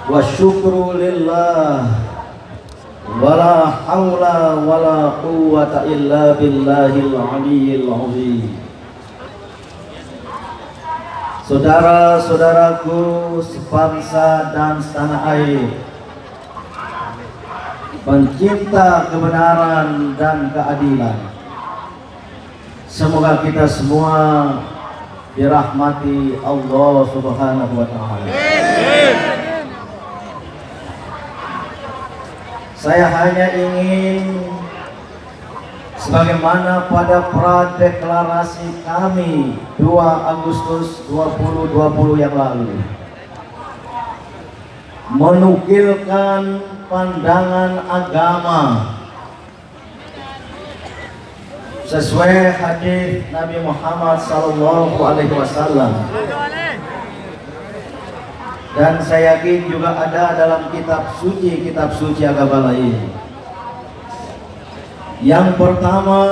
wa syukru lillah wala haula wala quwwata illa billahil aliyyil azim. Saudara-saudaraku sebangsa dan setanah air, pencinta kebenaran dan keadilan, semoga kita semua dirahmati Allah Subhanahu wa taala. Saya hanya ingin sebagaimana pada pradeklarasi kami 2 Agustus 2020 yang lalu, menukilkan pandangan agama sesuai hadis Nabi Muhammad SAW, dan saya yakin juga ada dalam kitab suci agama lain. Yang pertama,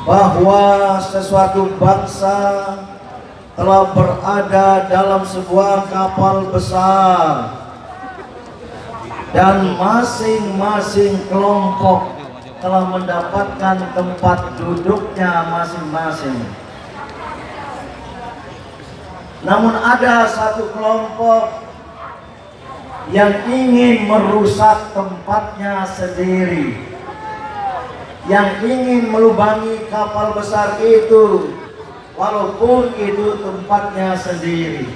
bahwa sesuatu bangsa telah berada dalam sebuah kapal besar dan masing-masing kelompok telah mendapatkan tempat duduknya masing-masing. Namun ada satu kelompok yang ingin merusak tempatnya sendiri, yang ingin melubangi kapal besar itu walaupun itu tempatnya sendiri.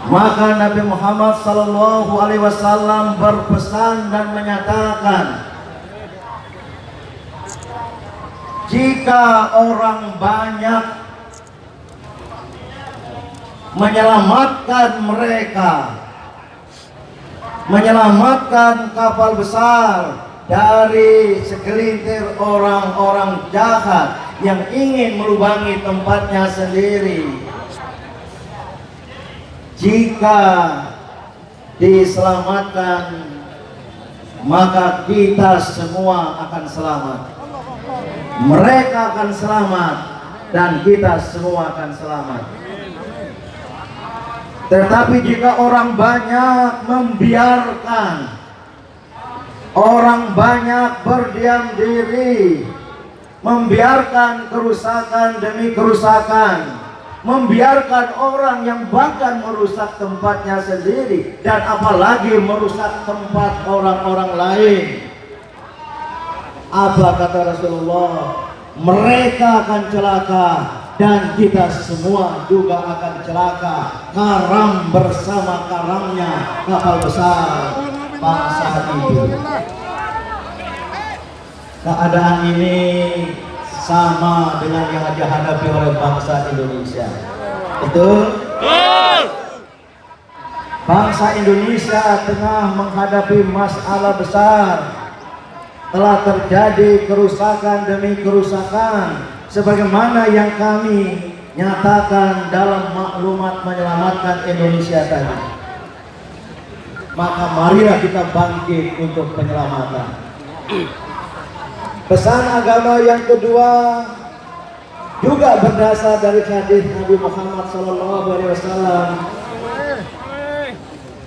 Maka Nabi Muhammad SAW berpesan dan menyatakan, jika orang banyak menyelamatkan mereka, menyelamatkan kapal besar dari segelintir orang-orang jahat yang ingin melubangi tempatnya sendiri, jika diselamatkan, maka kita semua akan selamat, mereka akan selamat, dan kita semua akan selamat. Tetapi jika orang banyak membiarkan, orang banyak berdiam diri, membiarkan kerusakan demi kerusakan, membiarkan orang yang bahkan merusak tempatnya sendiri dan apalagi merusak tempat orang-orang lain, apa kata Rasulullah? Mereka akan celaka dan kita semua juga akan celaka. Karam bersama karamnya kapal besar bangsa itu. Keadaan ini sama dengan yang dihadapi oleh bangsa Indonesia. Betul? Bangsa Indonesia tengah menghadapi masalah besar. Telah terjadi kerusakan demi kerusakan, sebagaimana yang kami nyatakan dalam maklumat menyelamatkan Indonesia tadi. Maka marilah kita bangkit untuk penyelamatan. Pesan agama yang kedua juga berdasar dari hadis Nabi Muhammad SAW.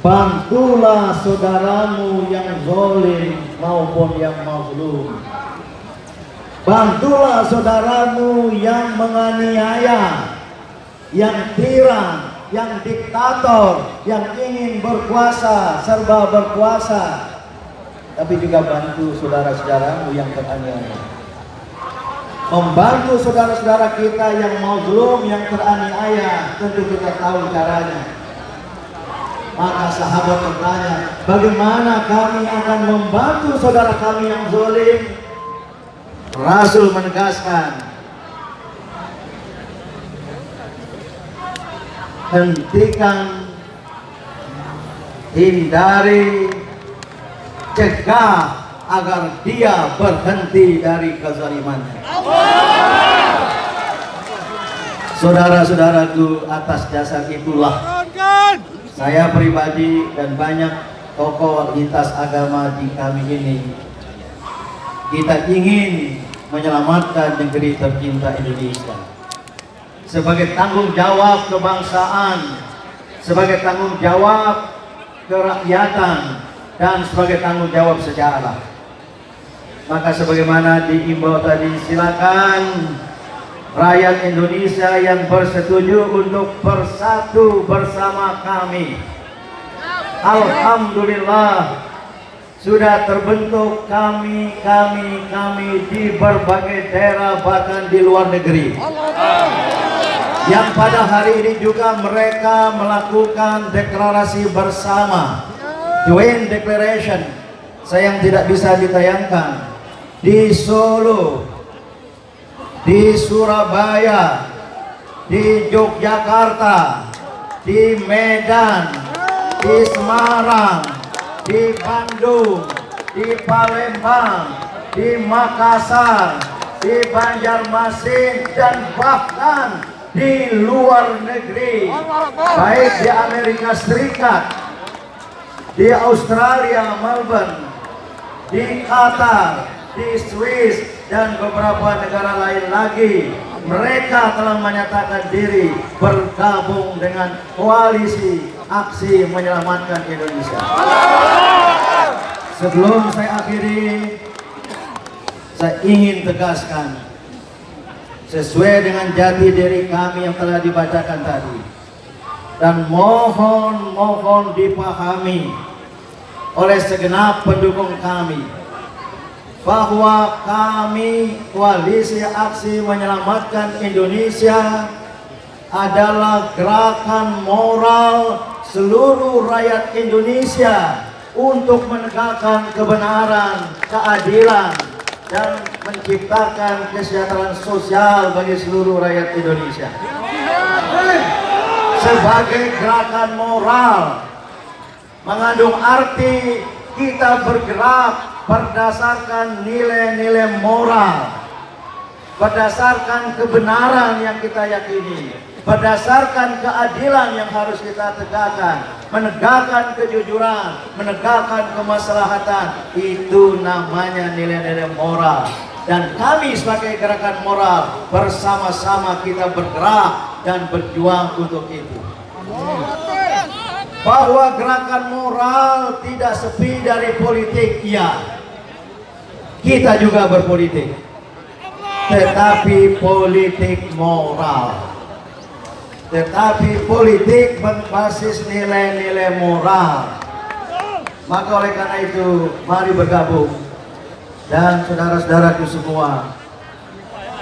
Bantulah saudaramu yang zalim maupun yang mazlum. Bantulah saudaramu yang menganiaya, yang tiran, yang diktator, yang ingin berkuasa, serba berkuasa. Tapi juga bantu saudara-saudaramu yang teraniaya. Membantu saudara-saudara kita yang mazlum, yang teraniaya, tentu kita tahu caranya. Maka sahabat bertanya, bagaimana kami akan membantu saudara kami yang zalim? Rasul menegaskan, hentikan, hindari, cegah agar dia berhenti dari kezalimannya. Saudara-saudaraku, atas dasar itulah saya pribadi dan banyak tokoh lintas agama di kami ini, kita ingin menyelamatkan negeri tercinta Indonesia. sebagai tanggung jawab kebangsaan, sebagai tanggung jawab kerakyatan, dan sebagai tanggung jawab sejarah. Maka sebagaimana diimbau tadi, silakan rakyat Indonesia yang bersetuju untuk bersatu bersama kami. Alhamdulillah sudah terbentuk kami di berbagai daerah, bahkan di luar negeri, yang pada hari ini juga mereka melakukan deklarasi bersama, joint declaration. Saya yang tidak bisa ditayangkan di Solo, di Surabaya, di Yogyakarta, di Medan, di Semarang, di Bandung, di Palembang, di Makassar, di Banjarmasin, dan bahkan di luar negeri, baik di Amerika Serikat, di Australia, Melbourne, di Qatar, di Swiss, dan beberapa negara lain lagi. Mereka telah menyatakan diri bergabung dengan koalisi aksi menyelamatkan Indonesia. Sebelum saya akhiri, saya ingin tegaskan, sesuai dengan jati diri kami yang telah dibacakan tadi, dan mohon dipahami oleh segenap pendukung kami, bahwa kami koalisi aksi menyelamatkan Indonesia adalah gerakan moral seluruh rakyat Indonesia untuk menegakkan kebenaran, keadilan, dan menciptakan kesejahteraan sosial bagi seluruh rakyat Indonesia. Sebagai gerakan moral mengandung arti kita bergerak berdasarkan nilai-nilai moral, berdasarkan kebenaran yang kita yakini, berdasarkan keadilan yang harus kita tegakkan, menegakkan kejujuran, menegakkan kemaslahatan. Itu namanya nilai-nilai moral. Dan kami sebagai gerakan moral bersama-sama kita bergerak dan berjuang untuk itu. Bahwa gerakan moral tidak sepi dari politik, iya. Kita juga berpolitik, tetapi politik moral, tetapi politik berbasis nilai-nilai moral. Maka oleh karena itu, mari bergabung. Dan saudara-saudaraku semua,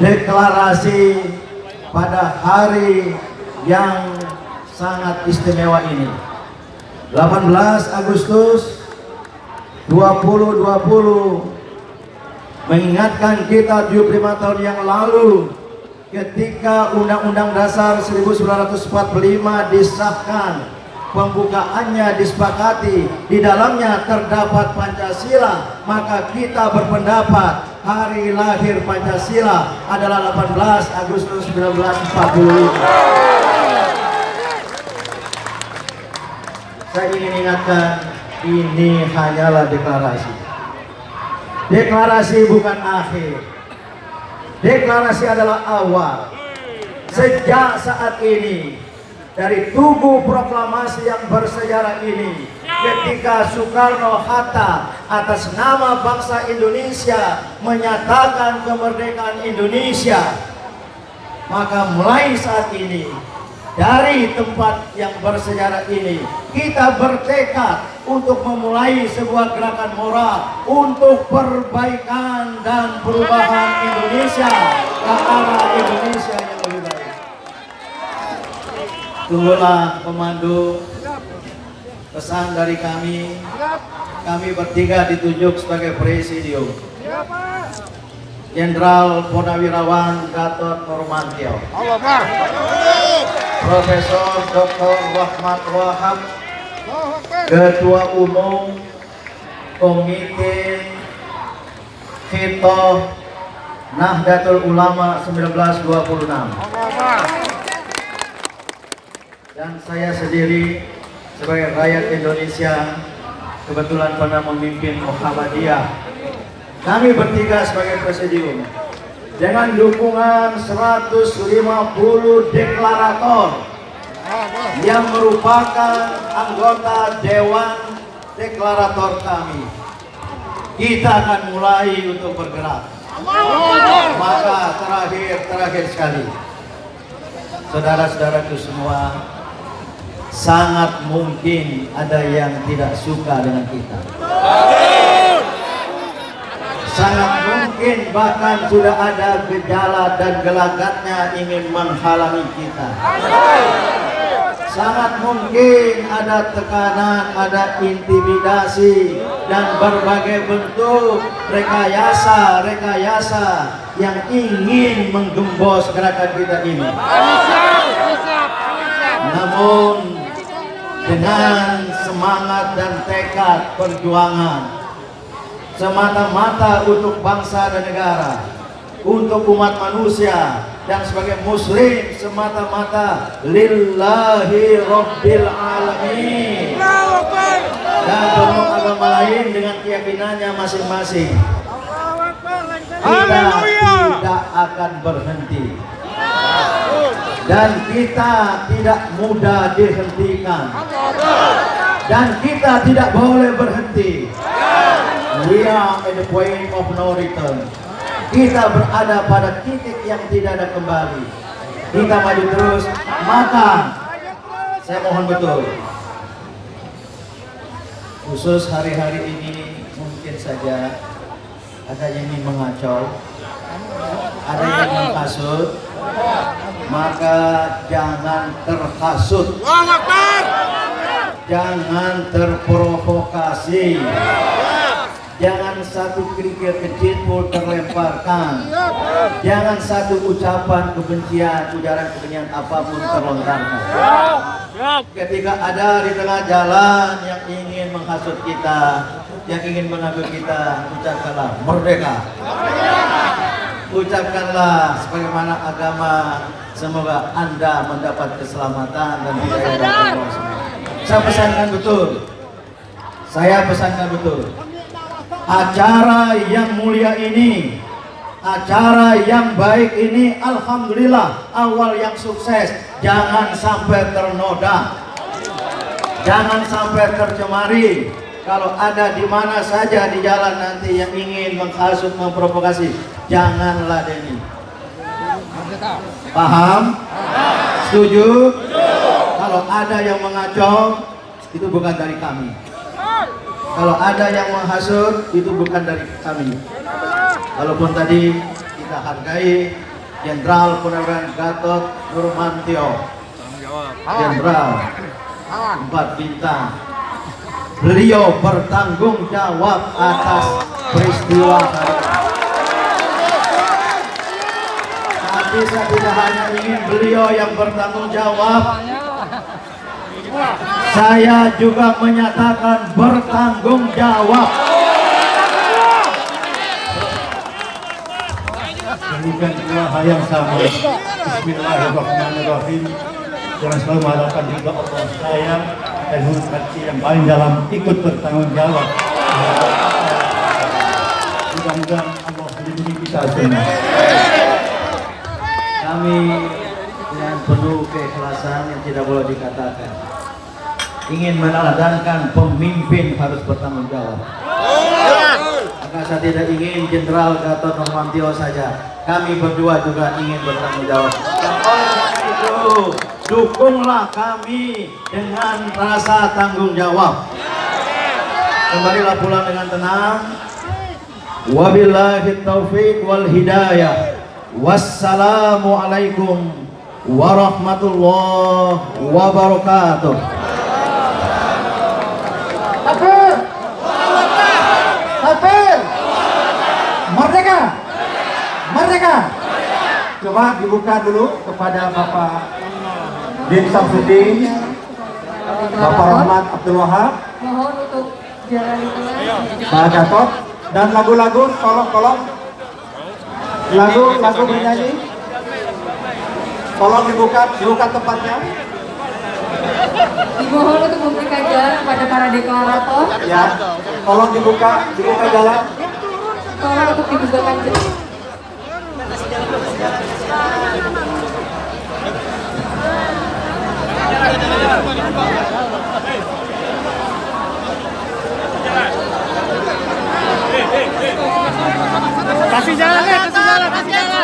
deklarasi pada hari yang sangat istimewa ini, 18 Agustus 2020, mengingatkan kita 75 tahun yang lalu ketika Undang-Undang Dasar 1945 disahkan, pembukaannya disepakati, di dalamnya terdapat Pancasila. Maka kita berpendapat hari lahir Pancasila adalah 18 Agustus 1945. Saya ingin ingatkan, ini hanyalah deklarasi. Deklarasi bukan akhir. Deklarasi adalah awal. Sejak saat ini, dari tugu proklamasi yang bersejarah ini, ketika Soekarno-Hatta atas nama bangsa Indonesia menyatakan kemerdekaan Indonesia, maka mulai saat ini, dari tempat yang bersejarah ini, kita bertekad untuk memulai sebuah gerakan moral untuk perbaikan dan perubahan Indonesia ke arah Indonesia yang lebih baik. Tunggulah pemandu, pesan dari kami. Kami bertiga ditunjuk sebagai presidium. Jenderal Purnawirawan Gatot Nurmantio, Profesor Dr. Rahmat Wahab, Ketua Umum Komite Hitoh Nahdlatul Ulama 1926, dan saya sendiri sebagai rakyat Indonesia kebetulan pernah memimpin Muhammadiyah. Kami bertiga sebagai presidium dengan dukungan 150 deklarator yang merupakan anggota Dewan Deklarator kami. Kita akan mulai untuk bergerak. Maka terakhir sekali, saudara-saudaraku semua, sangat mungkin ada yang tidak suka dengan kita. Sangat mungkin bahkan sudah ada gejala dan gelagatnya ingin menghalangi kita. Sangat mungkin ada tekanan, ada intimidasi dan berbagai bentuk rekayasa yang ingin menggembos gerakan kita ini. Namun dengan semangat dan tekad perjuangan semata-mata untuk bangsa dan negara, untuk umat manusia, dan sebagai muslim semata-mata lillahi rabbil alamin, dan penuh agama lain dengan keyakinannya masing-masing, kita tidak akan berhenti dan kita tidak mudah dihentikan dan kita tidak boleh berhenti. We are at the point of no return. Kita berada pada titik yang tidak ada kembali. Kita maju terus. Maka saya mohon betul, khusus hari-hari ini mungkin saja ada yang ingin mengacau, ada yang ingin menghasut, maka jangan terhasut, jangan terprovokasi. Jangan satu kerikil kecil pun terlemparkan. Jangan satu ucapan kebencian, ujaran kebencian apapun terlontarkan. Ketika ada di tengah jalan yang ingin menghasut kita, yang ingin mengambil kita, ucapkanlah merdeka. Ucapkanlah sebagaimana agama, semoga Anda mendapat keselamatan dan hidayah dari Allah. Saya pesankan betul. Acara yang mulia ini, acara yang baik ini, alhamdulillah awal yang sukses. Jangan sampai ternoda, jangan sampai tercemari. Kalau ada di mana saja di jalan nanti yang ingin menghasut, memprovokasi, jangan ladeni. Paham? Setuju? Kalau ada yang mengacau, itu bukan dari kami. Kalau ada yang menghasut, itu bukan dari kami. Walaupun tadi kita hargai Jenderal Purnawirawan Gatot Nurmantio, Jenderal 4 bintang, beliau bertanggung jawab atas peristiwa hari ini. Tapi saya tidak hanya ingin beliau yang bertanggung jawab, saya juga menyatakan bertanggung jawab. Demikian pula hal yang sama. Bismillahirrahmanirrahim. Jangan selalu mengharapkan ridha Allah. Saya dan hati yang paling dalam ikut bertanggung jawab. Mudah-mudahan Allah melindungi kita semua. Kami dengan penuh keikhlasan yang tidak boleh dikatakan, ingin meneladangkan pemimpin harus bertanggung jawab. Maka saya tidak ingin Jenderal Gatot Nurmantio saja, kami berdua juga ingin bertanggung jawab. Dan oleh karena itu, dukunglah kami dengan rasa tanggung jawab. Kembalilah pulang dengan tenang. Wabillahi taufiq wal hidayah. Wassalamualaikum warahmatullahi wabarakatuh. Takbir! Takbir! Merdeka! Merdeka! Coba dibuka dulu kepada Bapak Din Samsudin, Bapak Rahmat Abdul Wahab, Mohon untuk jalan di tengah. Pak Gatot, dan lagu-lagu tolong lagu bernyanyi. Tolong dibuka tempatnya. Dimohon untuk memberikan jalan kepada para deklarator. Ya, tolong dibuka jalan. Tolong untuk dibukakan jalan. Kasih jalan, kasih jalan.